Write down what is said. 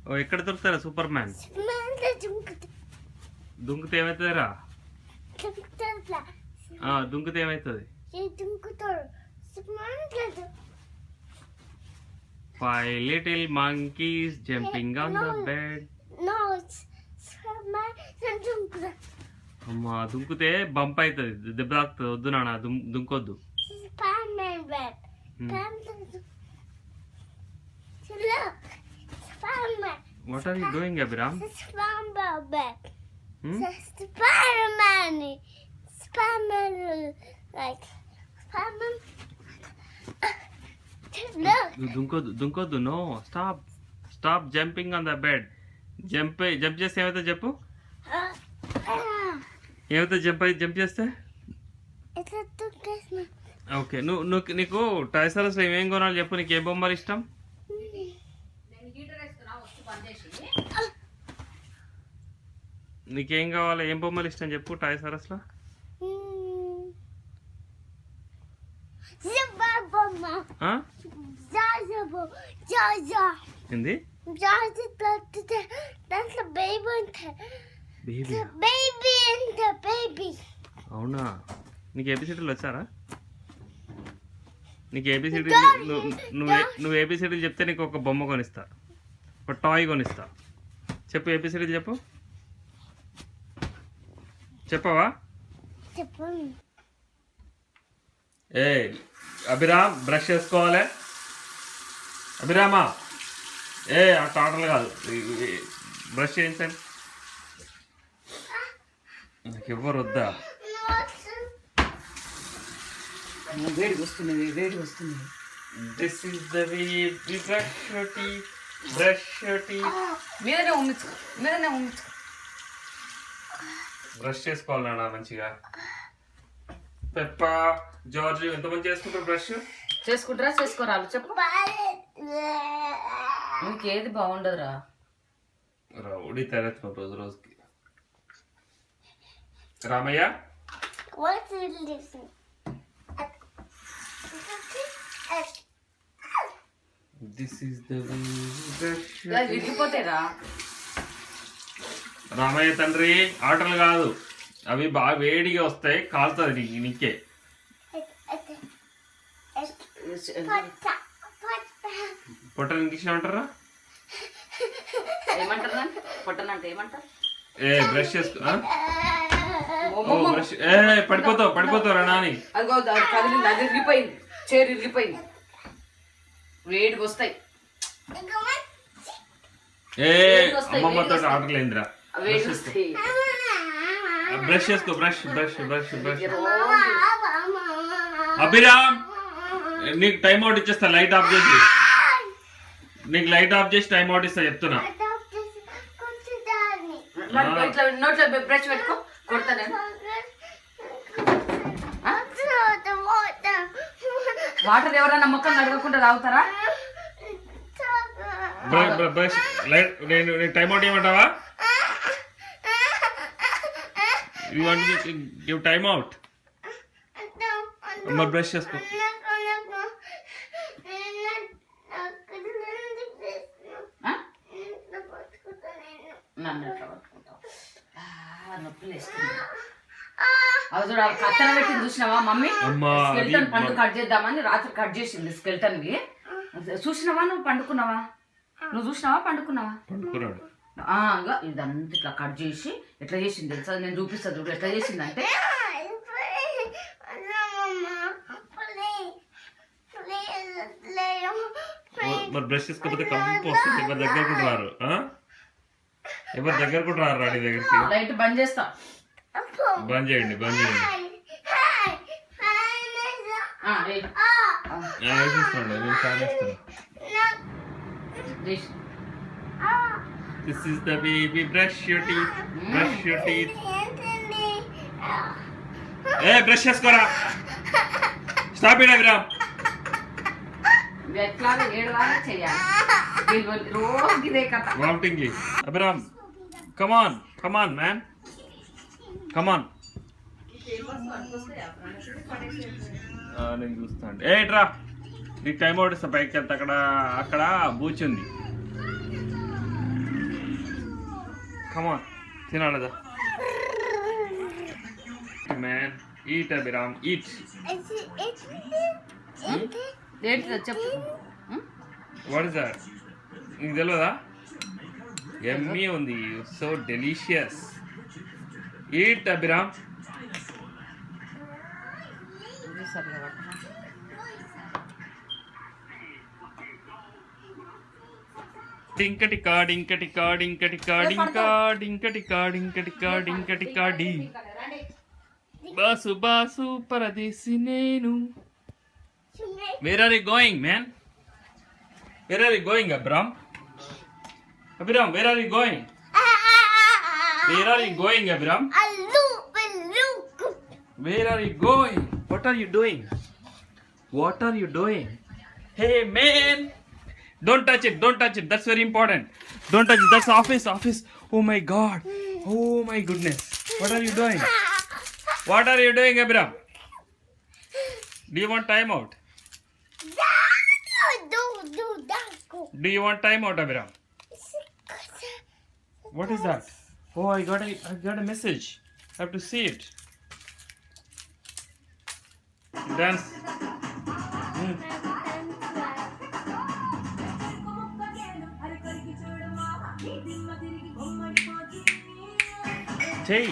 ఓ ఎక్కడ దొరుకుతారా super man? దుంకుతే ఏమవుతుందిరా? దుంకుతే ఏమవుతుంది? 5 little monkeys jumping on the bed. అమ్మా దుంకుతే బంప్ అవుతుంది, దెబ్బ తాకుతుంది. వద్దు నాన్న, దుంకొద్దు. What are you doing, Abhiram? Spider-Man. Spider-Man, like Spider-Man. దుంకొద్దు. No, stop jumping on the bed. Jump చేస్తే ఏమవుతుంది చెప్పు? ఏమవుతుంది జంప్ చేస్తే? ఓకే, నీకు టాయ్స్ లో ఏమేం కొనాలి చెప్పు. నీకు ఏ బొమ్మలు ఇష్టం? నీకేం కావాలి? ఏం బొమ్మలు ఇష్టం చెప్పు టాయ్స్ లో. ఏంది? దాంట్లో బేబీ ఉంటాయి. బేబీ. అవునా? నీకు ఏబిసిడీలు వచ్చారా? నీకు ఏబిసిడీ నువ్వు ఏబిసిడీలు చెప్తే నీకు ఒక బొమ్మ కొనిస్తా, ఒక టాయ్ కొనిస్తా. చెప్పు ఏబిసిడీలు చెప్పు. చెప్పవా? ఏ అభిరామ్, బ్రష్ చేసుకోవాలి. అభిరామా, ఆ టాటలు కాదు, బ్రష్ చేయించండి. నాకు ఎవరు వద్దా? వేడికి వస్తున్నది. This is the way we brush teeth. మీదనే ఉమ్మించుకో. బ్రష్ చేసుకోవాలి నాన్న మంచిగా. పెప్ప, జార్జ్ ఎంతమంది చేసుకుంటారు బ్రష్? చేసుకుంటారా చేసుకోరాలు చెప్పు. నీకు ఏది బాగుండదురా? రౌడీ తయారవుతున్నావు రోజుకి. Ramayya, this is the way brush. విరిగిపోతేరా రామయ్య తండ్రి, ఆటలు కాదు అవి, బాగా వేడిగా వస్తాయి, కాలుతుంది నీకే. పొట్టని ఇంగ్లీష్ ఏమంటారా? ఏమంటారా? పొట్టనంటే ఏమంటారు? బ్రష్ చేసుకో. బ్రష్ పడిపోతావు రా నాని. అదిగో కదిలింది, అది ఇరిగిపోయింది, చైర్ ఇరిగిపోయింది. వేడికి వస్తాయి. అమ్మమ్మతో ఆటలు ఏందిరా? బ్రష్ చేసుకో. బ్రష్. అభిరామ్, నీకు టైం అవుట్ ఇచ్చేస్తా. లైట్ ఆఫ్ చేసి టైం అవుట్ ఇస్తా చెప్తున్నా. నోట్లో బ్రష్ పెట్టుకో, కొడతా నేను. వాటర్ ఎవరైనా మొక్కలు అడగకుండా తాగుతారా? బ్రష్ నేను టైం అవుట్ ఏమంటావా? You want to give time out? మరి బ్రష్ చేసుకో. అది చూడ కత్తెర పెట్టి చూసినావా మమ్మీ? స్కెల్టన్ పండు కట్ చేద్దామని రాత్రి కట్ చేసింది స్కెల్టన్ వి. చూసినావా? నువ్వు పండుకున్నావా? పండుకున్నావా? ఇదంతా ఇట్లా కట్ చేసి ఎట్లా చేసింది తెలుసా? నేను చూపిస్తాను చూడు ఎట్లా చేసిందంటే. మరి బ్రష్ చేసుకోకపోతే కంపు వస్తుంది. ఎవరి దగ్గర కూడా రారు రాని దగ్గరికి. లైట్ బంద్ చేస్తా. బంద్ చేయండి. నేను ఫ్యాన్ వేస్తాను. This is the baby. Brush your teeth. Brush చేసుకోరా. Stop it Abhiram. Vomiting. Abhiram, come on man. నేను చూస్తాను. రా, నీకు టైం అవుట్ ఇస్తా. పైకి వెళ్తా. అక్కడ బూచి ఉంది. కమాన్ తినాలదా మ్యాన్ ఈట్ అభిరామ్ ఈట్ ఏంటిదో చెప్పు. వాట్ ఇస్ దట్ నీకు తెలియదా ఎమ్మీ ఉంది సో డెలిషియస్ ఈట్ అభిరామ్ ఇది సరిగా పట్టమా. డింకటికా డింకటికా డింకటికా డింకా డింకటికా డింకటికా డింకటికా డి బాసు బాసు పరదేశి నేను where are you going man where are you going Abhiram where are you going where are you going Abhiram where are you going what are you doing hey man don't touch it that's very important don't touch it that's office oh my god oh my goodness what are you doing Abiram do you want time out do you want time out Abiram what is that oh I got a message I have to see it dance Hey